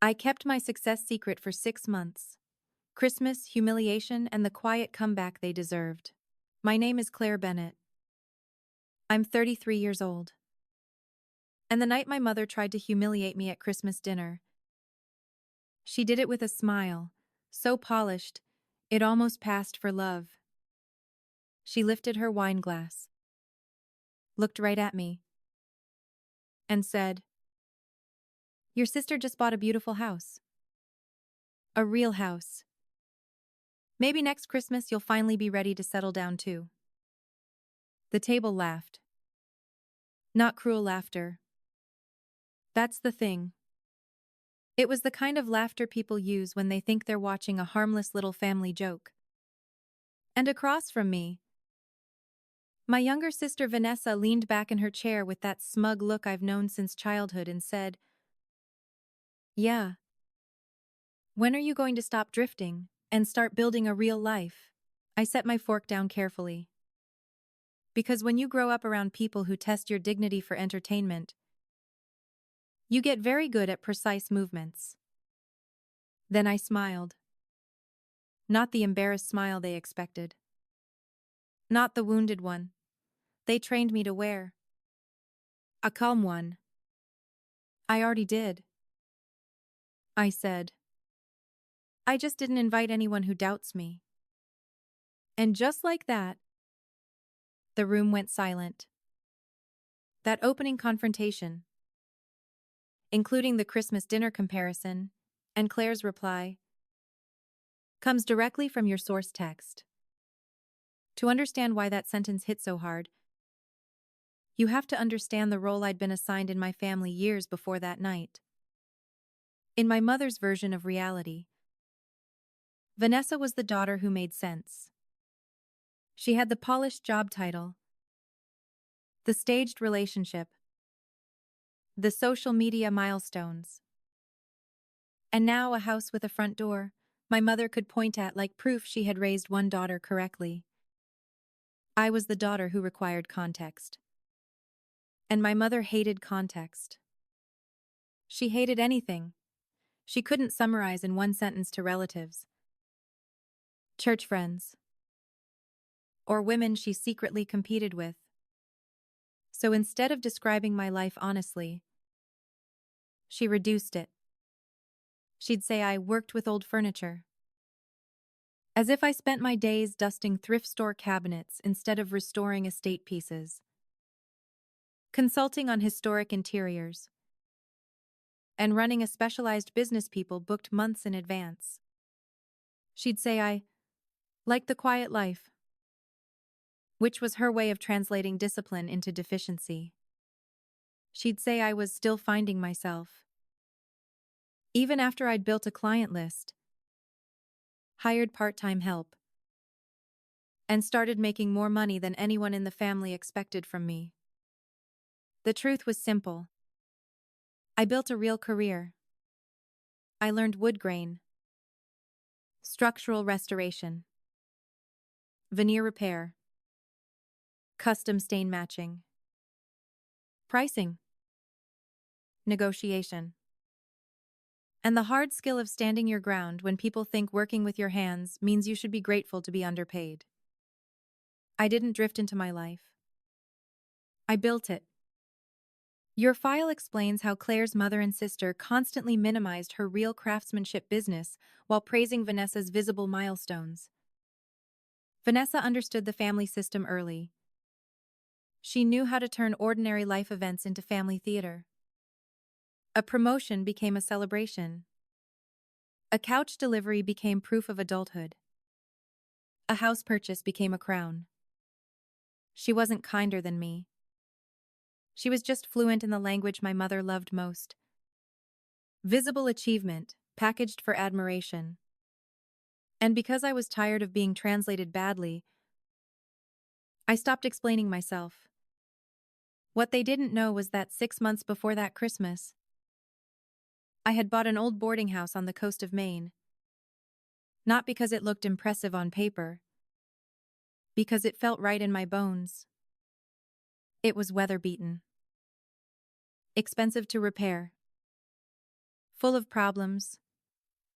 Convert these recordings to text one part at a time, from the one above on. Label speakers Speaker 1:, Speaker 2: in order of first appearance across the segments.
Speaker 1: I kept my success secret for 6 months. Christmas, humiliation, and the quiet comeback they deserved. My name is Claire Bennett. I'm 33 years old. And the night my mother tried to humiliate me at Christmas dinner, she did it with a smile, so polished, it almost passed for love. She lifted her wine glass, looked right at me, and said, "Your sister just bought a beautiful house. A real house. Maybe next Christmas you'll finally be ready to settle down too." The table laughed. Not cruel laughter. That's the thing. It was the kind of laughter people use when they think they're watching a harmless little family joke. And across from me, my younger sister Vanessa leaned back in her chair with that smug look I've known since childhood and said, "Yeah. When are you going to stop drifting and start building a real life?" I set my fork down carefully. Because when you grow up around people who test your dignity for entertainment, you get very good at precise movements. Then I smiled. Not the embarrassed smile they expected. Not the wounded one they trained me to wear. A calm one. I already did. I said. I just didn't invite anyone who doubts me. And just like that, the room went silent. That opening confrontation, including the Christmas dinner comparison, and Claire's reply, comes directly from your source text. To understand why that sentence hit so hard, you have to understand the role I'd been assigned in my family years before that night. In my mother's version of reality, Vanessa was the daughter who made sense. She had the polished job title, the staged relationship, the social media milestones, and now a house with a front door my mother could point at like proof she had raised one daughter correctly. I was the daughter who required context. And my mother hated context. She hated anything she couldn't summarize in one sentence to relatives, church friends, or women she secretly competed with. So instead of describing my life honestly, she reduced it. She'd say I worked with old furniture, as if I spent my days dusting thrift store cabinets instead of restoring estate pieces, consulting on historic interiors, and running a specialized business people booked months in advance. She'd say I liked the quiet life, which was her way of translating discipline into deficiency. She'd say I was still finding myself, even after I'd built a client list, hired part-time help, and started making more money than anyone in the family expected from me. The truth was simple. I built a real career. I learned wood grain, structural restoration, veneer repair, custom stain matching, pricing, negotiation, and the hard skill of standing your ground when people think working with your hands means you should be grateful to be underpaid. I didn't drift into my life. I built it. Your file explains how Claire's mother and sister constantly minimized her real craftsmanship business while praising Vanessa's visible milestones. Vanessa understood the family system early. She knew how to turn ordinary life events into family theater. A promotion became a celebration. A couch delivery became proof of adulthood. A house purchase became a crown. She wasn't kinder than me. She was just fluent in the language my mother loved most. Visible achievement, packaged for admiration. And because I was tired of being translated badly, I stopped explaining myself. What they didn't know was that 6 months before that Christmas, I had bought an old boarding house on the coast of Maine. Not because it looked impressive on paper, because it felt right in my bones. It was weather-beaten, expensive to repair, full of problems,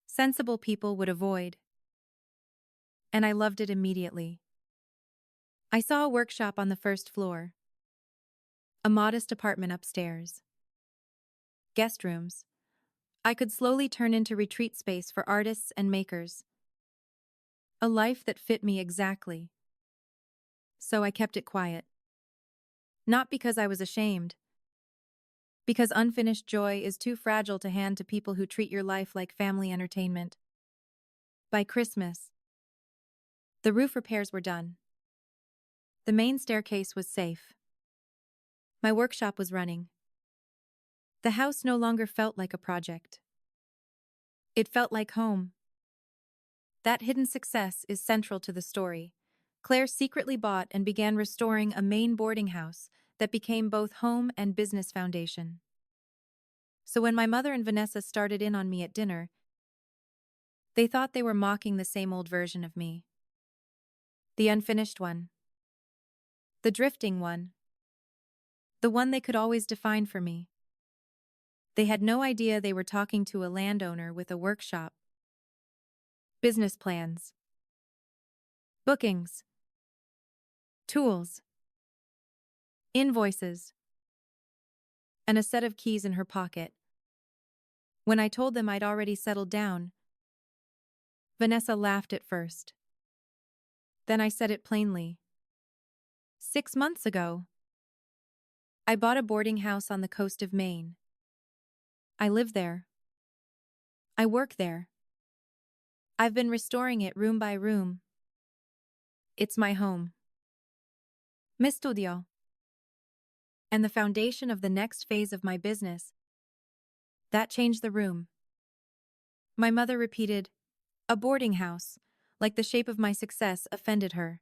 Speaker 1: sensible people would avoid, and I loved it immediately. I saw a workshop on the first floor, a modest apartment upstairs, guest rooms. I could slowly turn into retreat space for artists and makers, a life that fit me exactly. So I kept it quiet. Not because I was ashamed, because unfinished joy is too fragile to hand to people who treat your life like family entertainment. By Christmas, the roof repairs were done. The main staircase was safe. My workshop was running. The house no longer felt like a project. It felt like home. That hidden success is central to the story. Claire secretly bought and began restoring a main boarding house that became both home and business foundation. So when my mother and Vanessa started in on me at dinner, they thought they were mocking the same old version of me. The unfinished one. The drifting one. The one they could always define for me. They had no idea they were talking to a landowner with a workshop. Business plans. Bookings. Tools. Invoices. And a set of keys in her pocket. When I told them I'd already settled down, Vanessa laughed at first. Then I said it plainly. 6 months ago, I bought a boarding house on the coast of Maine. I live there. I work there. I've been restoring it room by room. It's my home. Mi studio. And the foundation of the next phase of my business. That changed the room. My mother repeated, a boarding house, like the shape of my success offended her.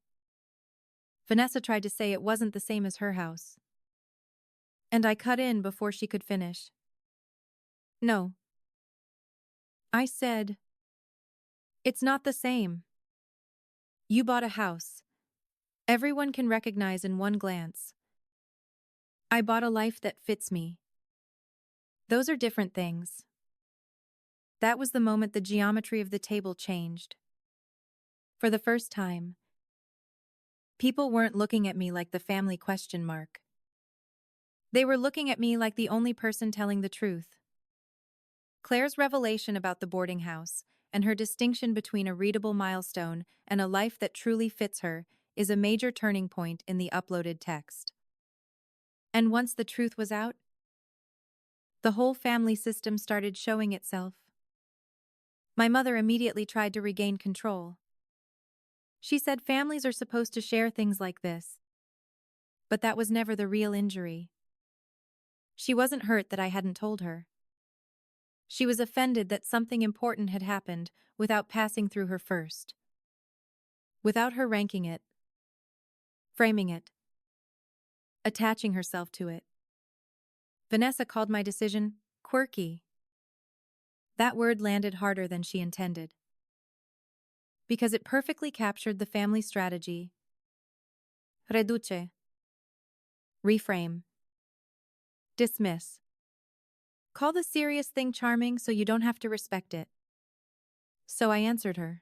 Speaker 1: Vanessa tried to say it wasn't the same as her house. And I cut in before she could finish. No. I said, it's not the same. You bought a house. Everyone can recognize in one glance. I bought a life that fits me. Those are different things. That was the moment the geometry of the table changed. For the first time, people weren't looking at me like the family question mark. They were looking at me like the only person telling the truth. Claire's revelation about the boarding house and her distinction between a readable milestone and a life that truly fits her is a major turning point in the uploaded text. And once the truth was out, the whole family system started showing itself. My mother immediately tried to regain control. She said families are supposed to share things like this. But that was never the real injury. She wasn't hurt that I hadn't told her. She was offended that something important had happened without passing through her first. Without her ranking it, framing it, attaching herself to it. Vanessa called my decision quirky. That word landed harder than she intended. Because it perfectly captured the family strategy. Reduce. Reframe. Dismiss. Call the serious thing charming so you don't have to respect it. So I answered her.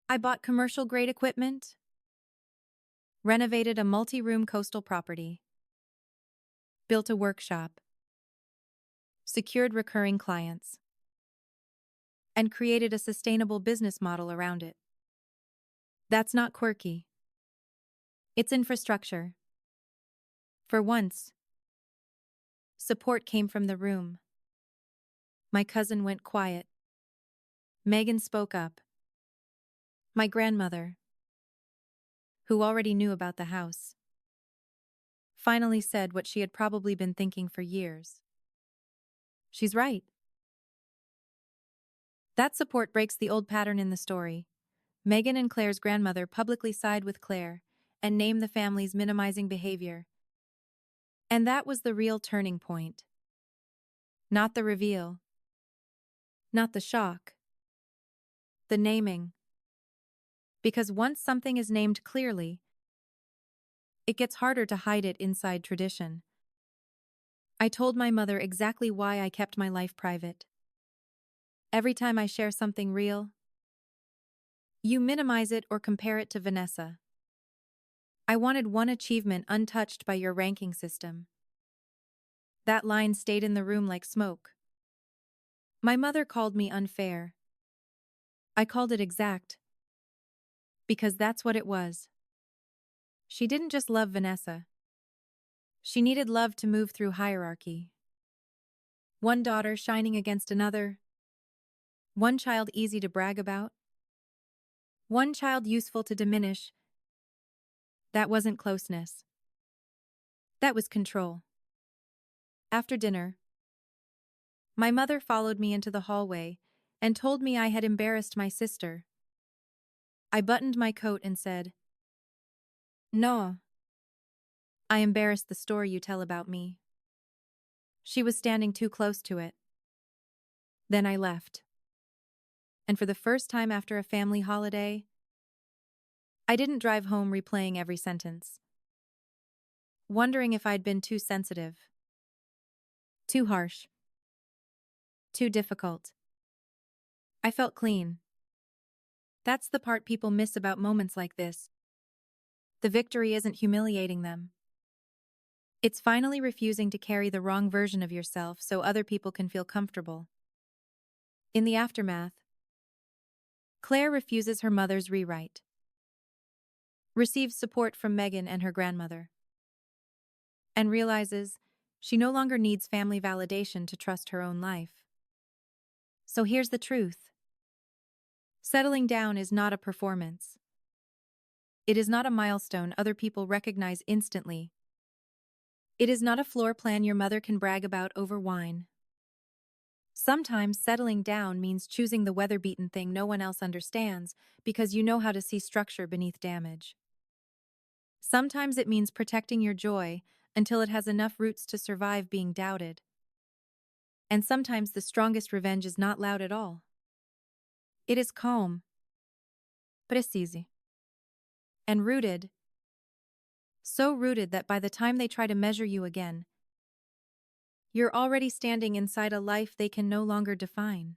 Speaker 1: I bought commercial-grade equipment, renovated a multi-room coastal property, built a workshop, secured recurring clients, and created a sustainable business model around it. That's not quirky. It's infrastructure. For once, support came from the room. My cousin went quiet. Megan spoke up. My grandmother, who already knew about the house, finally said what she had probably been thinking for years. She's right. That support breaks the old pattern in the story. Megan and Claire's grandmother publicly side with Claire and name the family's minimizing behavior. And that was the real turning point. Not the reveal. Not the shock. The naming. Because once something is named clearly, it gets harder to hide it inside tradition. I told my mother exactly why I kept my life private. Every time I share something real, you minimize it or compare it to Vanessa. I wanted one achievement untouched by your ranking system. That line stayed in the room like smoke. My mother called me unfair. I called it exact. Because that's what it was. She didn't just love Vanessa. She needed love to move through hierarchy. One daughter shining against another. One child easy to brag about. One child useful to diminish. That wasn't closeness. That was control. After dinner, my mother followed me into the hallway and told me I had embarrassed my sister. I buttoned my coat and said, "No. I embarrassed the story you tell about me." She was standing too close to it. Then I left. And for the first time after a family holiday, I didn't drive home replaying every sentence, wondering if I'd been too sensitive, too harsh, too difficult. I felt clean. That's the part people miss about moments like this. The victory isn't humiliating them. It's finally refusing to carry the wrong version of yourself so other people can feel comfortable. In the aftermath, Claire refuses her mother's rewrite, receives support from Megan and her grandmother, and realizes she no longer needs family validation to trust her own life. So here's the truth. Settling down is not a performance. It is not a milestone other people recognize instantly. It is not a floor plan your mother can brag about over wine. Sometimes settling down means choosing the weather-beaten thing no one else understands because you know how to see structure beneath damage. Sometimes it means protecting your joy until it has enough roots to survive being doubted. And sometimes the strongest revenge is not loud at all. It is calm, but it's easy. And rooted. So rooted that by the time they try to measure you again, you're already standing inside a life they can no longer define.